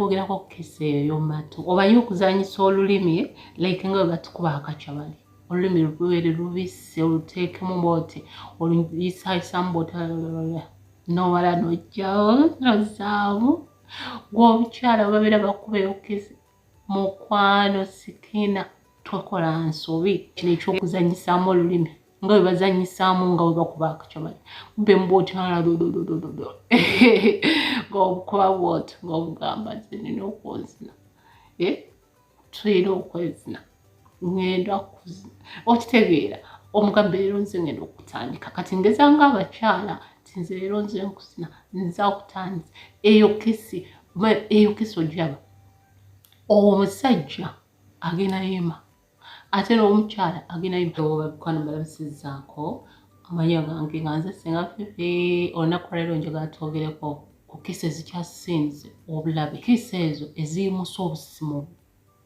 kwogerako ku kesi eyo y'omumatu omanyi okuzanyisa olulimi like nga bwe batukuba akacabali olulimi lubeere lubisi oluteekemu boote oluyisayisamu boote n'owala n'ojjawo nozaamu gw'omukyala babeera bakubayo kesi mukwano sikina twakola nsobi kino ekyokuzanyisaamu olulimi nga bwe bazanyisaamu nga bwe bakuba akacabali mbe mbooti ng'obukuba bw'otyo ng'obugamba nze nina okwozina tulina okwezina ngenda kuzina okitegeera omugambe leero nze ngenda okutandika kati ngeza ng'abakyala ti nze leero nze nkuzina nza okutandika eyo kesi ojaba omusajja agenda yema ate n'omukyala agenda yema babikwano balabisizzaako amanyi gange nga nze singa fifi olunaku lwaleero njagala twogereko ku kesi ezikyasinze obulabe kesi ezo eziyimusa obusimu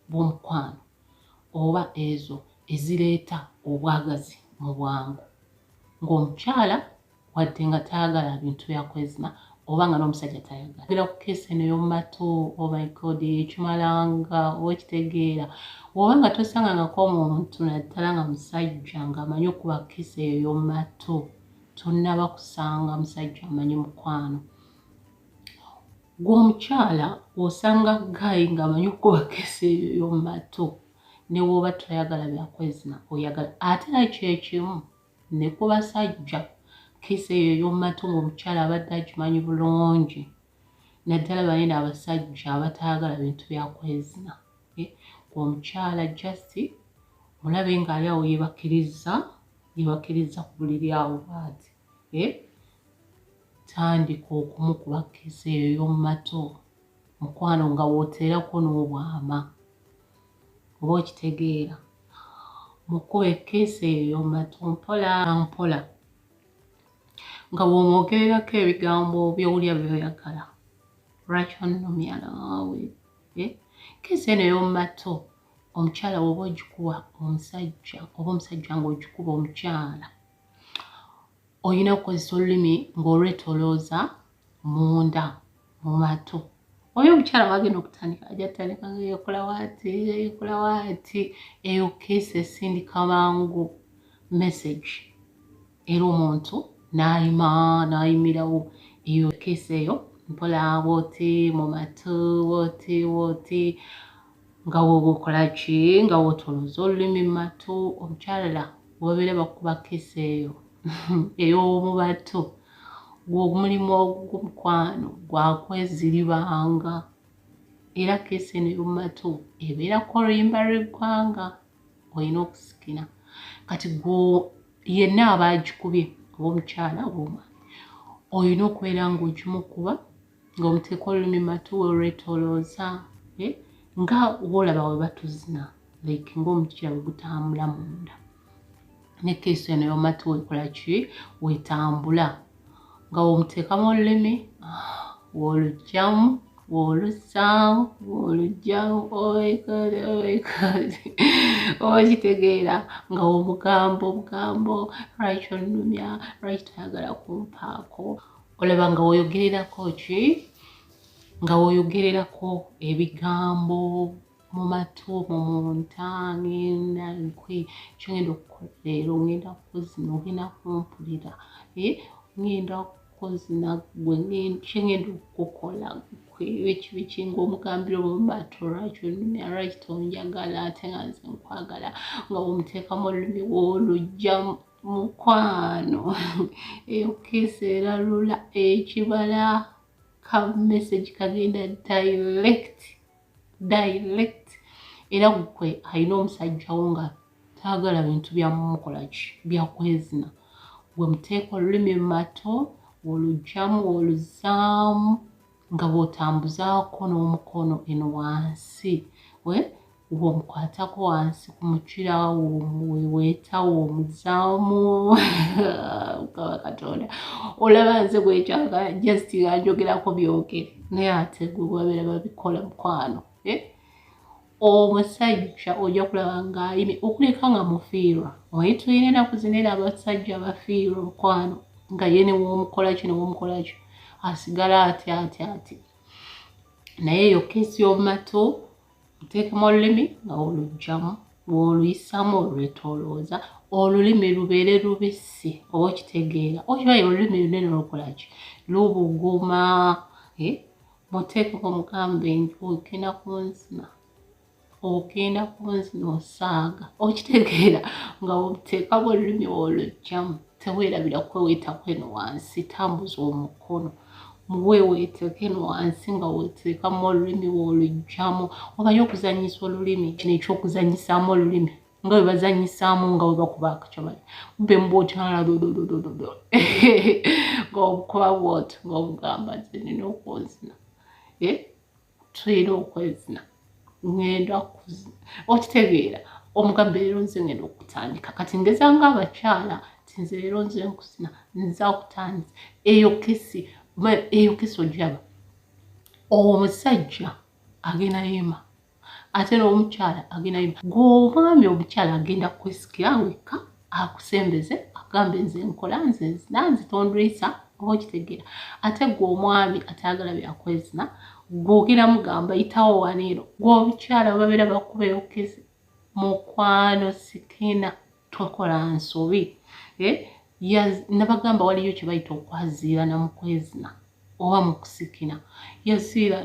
bw'omukwano oba ezo ezireeta obwagazi mu bwangu ng'omukyala wadde nga tayagala bintu byakwezina oba nga n'omusajja tayagala ogera ku kesi eno y'omumatu oh my god ekimalanga oba ekitegeera oba nga tosangangako omuntu naddala nga musajja ng'amanyi okuba kesi eyo y'omumatu tonnaba kusanga musajja amanyi mukwano gw'omukyala osanga gayi ng'amanyi okuba kesi eyo y'omumatu ne woba toyagala byakwezina oyagala ate nakyo ekimu ne ku basajja kesi eyo y'omumatu ng'omukyala abadde agimanyi bulungi naddala banene abasajja abatayagala bintu byakwezina omukyala just mulabe ng'ali awo yeebakiriza ku buliri awo baati tandika okumukuba kesi eyo y'omumatu mukwano nga wooteerako n'obwama oba okitegeera mukube kesi eyo y'omumatu mpola mpola nga bw'omwogererako ebigambo by'owulya by'oyagala lwaki onnumya naawe kesi eno y'omumatu omukyala woba ogikuba omusajja oba omusajja ng'ogikuba omukyala olina okukozesa olulimi ng'olwetolooza munda mu matu oyo omukyala wagenda okutandika ajja tutandika yeekola waati eyo kesi esindika mangu message era omuntu n'ayimirawo eyo kesi eyo mpola wooti mu matu wooti nga woba okola ki nga wootolooza olulimi mu matu omukyala babeera bakuba kesi eyo ey'omubatu gw'omulimu ogw'omukwano gwakweziribanga era kesi eno y'omumatu ebeerako oluyimba lw'eggwanga olina okusikina kati yenna abaagikubye oba omukyala bw'omwami olina okubeera ng'ogimukuba ng'omuteeka olulimi matu olwetolooza nga woolaba we batuzina like ng'omukira bwe gutambula munda ne kesi eno y'omumatu weekola ki weetambula nga womuteekamu olulimi woolugyamu woolussaamu woolugyamu oba kitegeera nga womugambo lwaki onnumya lwaki toyagala kumpaako olaba nga woyogererako ki nga woyogererako ebigambo mu matu mumunta ngenda kyongenda okukola leero ngenda kuzina ogenda kumpulira ngenda kukozina gwe kyengenda okukola biki ng'omugambira omumatu lwaki onnumya lwaki tonjagala ate nga nze nkwagala nga womuteekamu olulimi woolugya mukwano eyo kesi eralula ekibala ka message kagenda direct era gwe alina omusajjawo nga taagala bintu byamukola ki byakwezina gwe muteeka olulimi mu matu olugyamu oluzzaamu nga bw'otambuzaako n'omukono eno wansi bw'omukwatako wansi ku mukira weeweetawo omuzaamu mukama Katonda olaba nze bwekyagala just nga njogerako byogere naye ate gwe babeera babikola mukwano omusajja ojja kulaba ng'ayimye okuleka nga mufiirwa omanyi tulina ennaku zinene abasajja abafiirwa mukwano nga ye ne w'omukola ki asigala ati naye yo kesi y'omumatu oteekemu olulimi nga olugyamu oluyisaamu olwetolooza olulimi lubeere lubisi oba okitegeera okibaye olulimi lunene lukolaki lubuguma muteekeko omugambe ogenda kunzina osaaga okitegeera nga oteekamu olulimi olugyamu teweerabira kweweetako eno wansi tambuza omukono weeweeteko eno wansi nga weeteekamu olulimi olugyamu obaye okuzanyisa olulimi kino ekyokuzanyisaamu olulimi nga bwe bazanyisaamu nga bwe bakuba akacabayi bube mubootyala ng'obukuba bw'otyo ng'obugamba nti nina okwozina tulina okwezina ngenda kuzina okitegeera omugambe leero nze ngenda okutandika kati ngeza ng'abakyala ti nze leero nze nkuzina nza kutandika eyo kesi ojaba omusajja agenda yema ate n'omukyala agenda yema gw'omwami omukyala agenda kwesikira wekka akusembeze agambe nze nkola nze nzina nzitondwisa oba okitegeera ate gw'omwami atayagala byakwezina gw'ogenda mugamba yitawo waniiro gw'omukyala babeera bakubayo kesi mukwano sikina tokola nsobi nabagamba waliyo kye bayita okwaziirana mu kwezina oba mu kusikina yaziira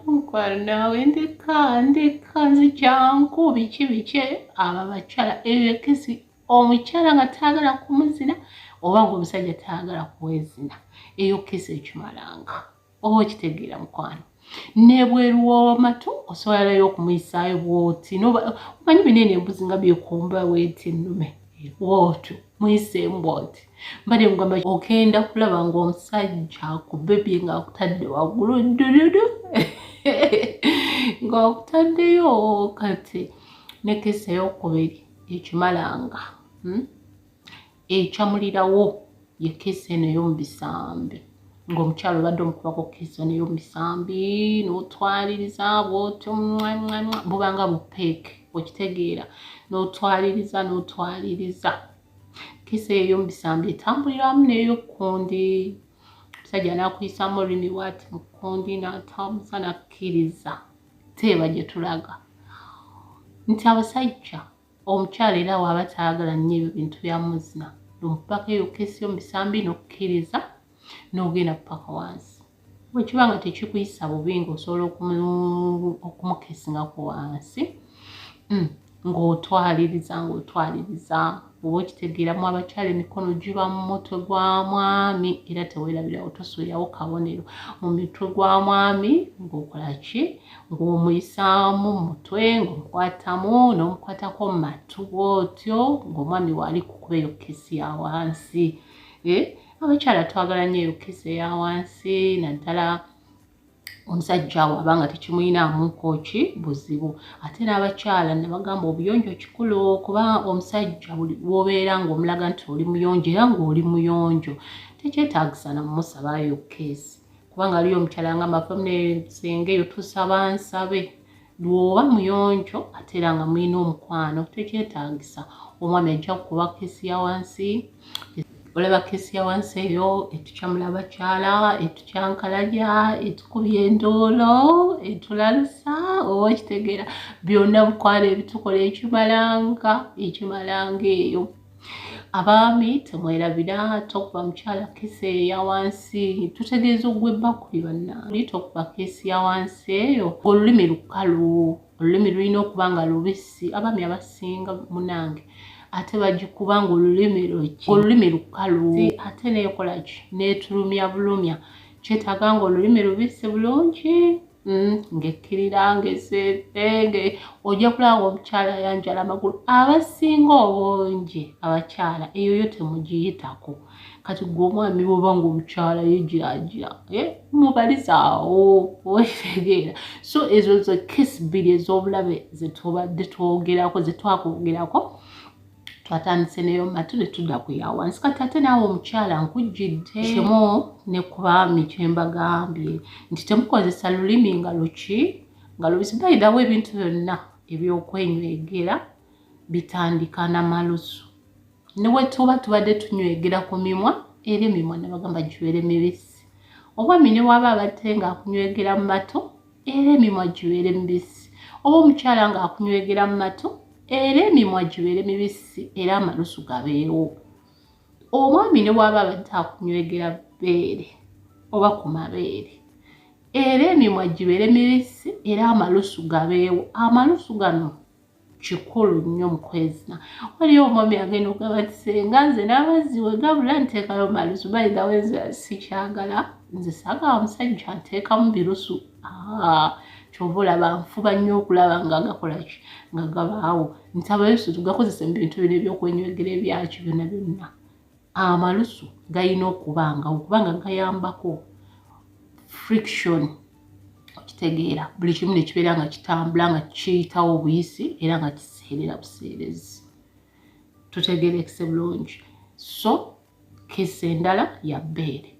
mukwano naawe ndeka nzikyanku biki abo abakyala eyo kesi omukyala nga tayagala kumuzina oba ng'omusajja tayagala kuwezina eyo kesi ekimalanga oba okitegeera mukwano nebweru w'amatu osobola okumuyisaayo bw'oti omanyi binene embuzi nga byekumba weeti ennume bw'otyo muyiseemu bw'oti mbadde mugamba ogenda kulaba ng'omusajja akubebye ng'akutadde waggulu dududu ng'akutaddeyo kati ne kesi ey'okubiri ekimalanga ekyamulirawo ye kesi eno ey'omubisambi ng'omukyalo obadde omukubako kesi eno ey'omubisambi n'otwaliriza bw'otyo bubanga bupeeke okitegeera n'otwaliriza kesi ey'omubisambi etambulira wamu n'ey'okkundi omusajja n'akuyisaamu olulimi bw'ati mu kkundi n'atambuza n'akkiriza teeba gye tulaga nti abasajja omukyala era waaba tayagala nnyo ebyo bintu byamuzina nomupako eyo kesi y'omubisambi n'okkiriza n'ogenda paka wansi bwe kiba nga tekikuyisa bubi ng'osobola okumukeesingako wansi ng'otwaliriza oba okitegeeramu abakyala emikono giba mu mutwe gwa mwami era teweerabirawo tosuulirawo kabonero mu mitwe gwa mwami ng'okola ki ng'omuyisaamu mu mutwe ng'omukwatamu n'omukwatako mu matu bw'otyo ng'omwami waali kukuba eyo kesi ya wansi abakyala twagala nnyo eyo kesi eya wansi naddala omusajja wabanga tekimuyinaamuko ki buzibu ate n'abakyala ne bagamba obuyonjo kikulu kuba omusajja w'obeera ng'omulaga nti oli muyonjo era ng'oli muyonjo tekyetaagisa na mumusabayo kesi kubanga aliyo omukyala nga mafamune senge eyo tusaba nsabe lw'oba muyonjo ate era nga mulina omukwano tekyetaagisa omwami ajja kukuba kesi ya wansi olaba kesi ya wansi eyo etukyamula abakyala etukyankalajja etukubya endoolo etulalusa oba okitegeera byonna bukwala ebitukola ekimalanga eyo abaami temwerabira tokuba mukyala kesi ya wansi tutegeeza ogwa ebbakuli bannange tokuba kesi ya wansi eyo olulimi lukalu olulimi lulina okuba nga lubisi abaami abasinga munange ate bagikuba ng'olulimi lukalu ate neekolaki neetulumya bulumya kyetaaga ng'olulimi lubisi bulungi ng'ekkirira ng'eseete ojja kulaba ng'omukyala yanjala amagulu abasinga obungi abakyala eyo yo temugiyitako kati gw'omwami bw'oba ng'omukyala yegiragira mubalizaawo okitegeera so ezo zo kesi bbiri ez'obulabe zetubadde twogerako zetwakwogerako twatandise neyo matu ne tudda ku ya wansi kati ate naawe omukyala nkujjidde kimu ne ku baami kye mbagambye nti temukozesa lulimi nga lubisi bayidawo ebintu byonna eby'okwenywegera bitandika n'amalusu ne bwe tuba tubadde tunywegera ku mimwa era emimwa ne bagamba gibeere mibisi obwami ne waba abadde ng'akunywegera mu matu era emimwa gibeere mibisi. Oba omukyala ng'akunywegera mu matu era emimwa gibeere mibisi era amalusu gabeewo. Omwami ne bw'aba abadde akunywegera bbeere oba ku mabeere era emimwa gibeere mibisi era amalusu gabeewo. Amalusu gano kikulu nnyo mu kwezina. Waliyo omwami agenda okugamba nti senga nze n'amazzi we gabula nteekayo malusu bayinza wezira sikyagala nze saagala omusajja nteekamu birusu. Kyova olaba nfuba nnyo okulaba nga gakola ki nga gabaawo. Nti amalusu tugakozesa mu bintu bino ebyokwenywegera ebyaki byonna byonna. Amalusu galina okubanga gayambako friction. Okitegeera buli kimu ne kibeera nga kitambula nga kiyitawo obuyisi era nga kiseerera buseerezi. Tutegeerekese bulungi. So kesi endala ya bbeere.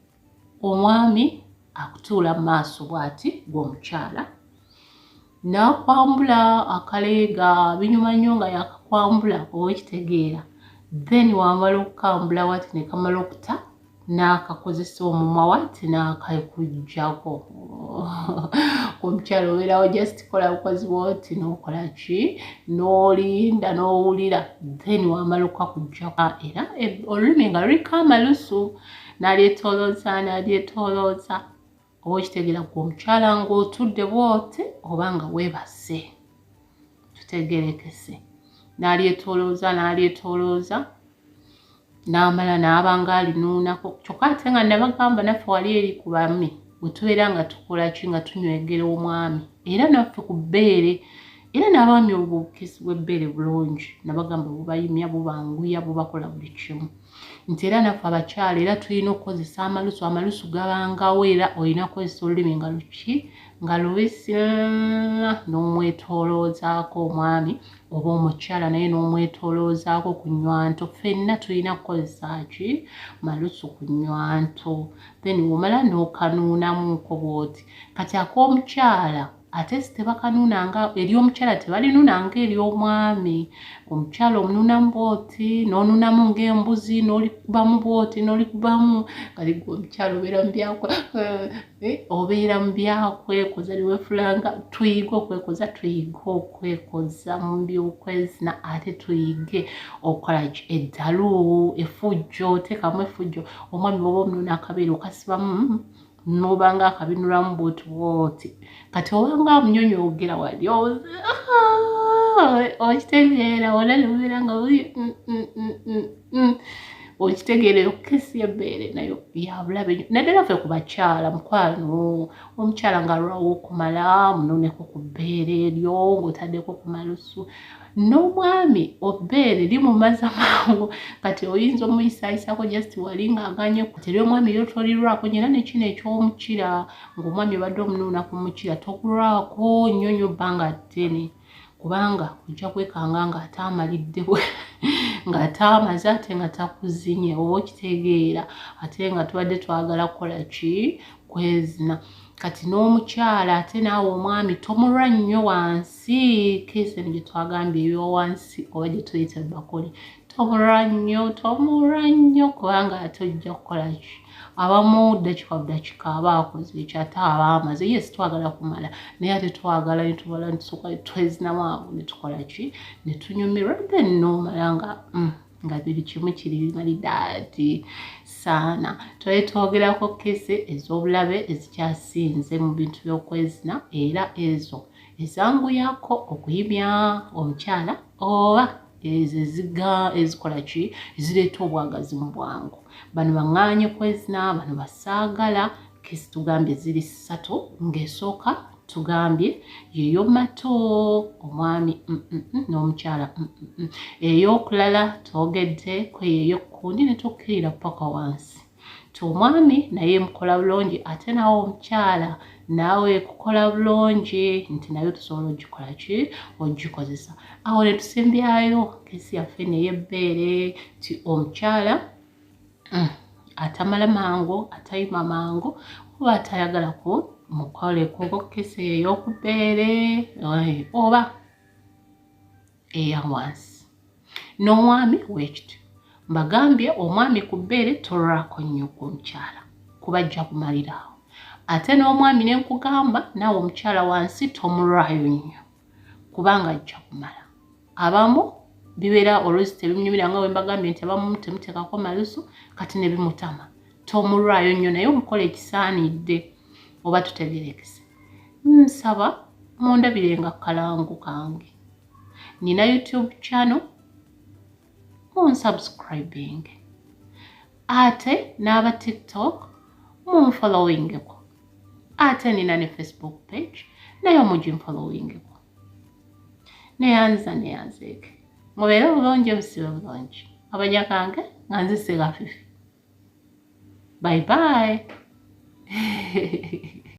Omwami akutuula mu maaso bw'ati gw'omukyala n'akwambula akaleega binyuma nnyo nga yakakwambula oba okitegeera. Then wamala okukambula wati ne kamala okuta n'akakozesa omumwa wati n'akakuggyako. Omukyala obeerawo just kola bukozi bw'oti n'okola ki n'olinda n'owulira then wamala okukakuggyako era olulimi nga luliko amalusu n'alyetoolooza oba okitegeera gwe omukyala ng'otudde bw'oti oba nga weebase. Tutegeerekese n'alyetoolooza n'amala n'abanga alinuunako. Kyokka ate nga nabagamba naffe wali eri ku bami bwe tubeera nga tukola ki nga tunywegera omwami era naffe ku bbeere era n'abaami obukesi bw'ebbeere bulungi nabagamba bubayimya bubanguya bubakola buli kimu. Nti era naffe abakyala era tulina okukozesa amalusu. Amalusu gabangawo era olina kukozesa olulimi nga luki nga lubisi n'omwetooloozaako omwami oba omukyala naye n'omwetooloozaako ku nnywanto. Ffenna tulina kukozesa ki malusu ku nnywanto then womala n'okanuunamuko bw'oti. Kati ak'omukyala ate tebakanuunanga eri omukyala tebalinuunanga eri omwami. Omukyala omunuunamu bw'oti n'onuunamu ng'embuzi n'olikubamu bw'oti n'olikubamu kati gwe omukyala obeera mu byakwe obeera mu byakwekoza liwefulanga. Tuyige okwekoza mu by'okwezina ate tuyige okukola eddalu effujjo. Teekamu effujjo omwami oba omunuuna akabeere okasibamu n'obanga akabinulamu bw'oti. Kati obanga amunyonyoogera wali okitegeera wona nemubeera nga okitegeera kesi y'ebbeere nayo yabulabe naddala ffe ku bakyala mukwano. Omukyala ng'alwawo okumala munuuneko ku bbeere eryo ng'otaddeko ku malusu n'omwami obbeere limumaza mangu. Kati oyinza omuyisaayisaako just wali ng'aganye teri omwami yo tolirwako nyera ne kino eky'omukira ng'omwami obadde omunuuna ku mukira togulwako nnyonyo bbanga ddene kubanga ojja kwekanga ng'ate amalidde ng'ate amaze ate nga takuzinye oba okitegeera ate nga tubadde twagala kukola ki kwezina. Kati n'omukyala ate naawe omwami tomulwa nnyo wansi. Kesi eno gye twagambye ebyowansi oba gye tuyita ebbakuli tomulwa nnyo kubanga ate ojja kukola ki abamu ddakiika budakiika aba akoze ekyo ate aba amaze. Yes twagala kumala naye ate twagala ne tubala ntusooka twezinamu awo ne tukola ki ne tunyumirwa then n'omala nga biri kimu kiri bimalidaadi saana. Twali twogerako kesi ez'obulabe ezikyasinze mu bintu by'okwezina era ezo ezanguyako okuyimya omukyala oba ezo ezikola ki ezireeta obwagazi mu bwangu. Bano baŋŋaanye kwezina bano basaagala. Kesi tugambye ziri 3 ng'esooka tugambye yeyomato omwami n'omukyala. Ey'okulala twogedde kweyeyo kundi ne tukkirira paka wansi. Omwami naye mukola bulungi ate naawe omukyala naawe kukola bulungi nti nayo tusobola ogikola ki ogikozesa. Awo ne tusimbyayo kesi yaffe n'ey'ebbeere ti omukyala atamala mangu atayima mangu oba atayagala ku mukoleko kesi ey'oku bbeere oba eya wansi. N'omwami weekityo mbagambye omwami ku bbeere tolwako nnyo ku omukyala kuba ajja kumalirawo. ate n'omwami ne nkugamba naawe omukyala wansi tomulwayo nnyo kubanga ajja kumala. Abamu bibeera oluusi tebimunyumira nga bwe mbagambye nti abamu temuteekako malusu kati ne bimutama. Tomulwayo nnyo naye omukola ekisaanidde oba tutegerekese. Nsaba mundabirenga kalangu kange. Nina YouTube channel munsubscribing. Ate n'aba TikTok munfollowingeko. Ate nina ne Facebook page naye mugimfollowingeko. Neyanzeeke. Mubeere bulungi musibe bulungi. Abanya kange nga nze Sega Fifi. Bye bye.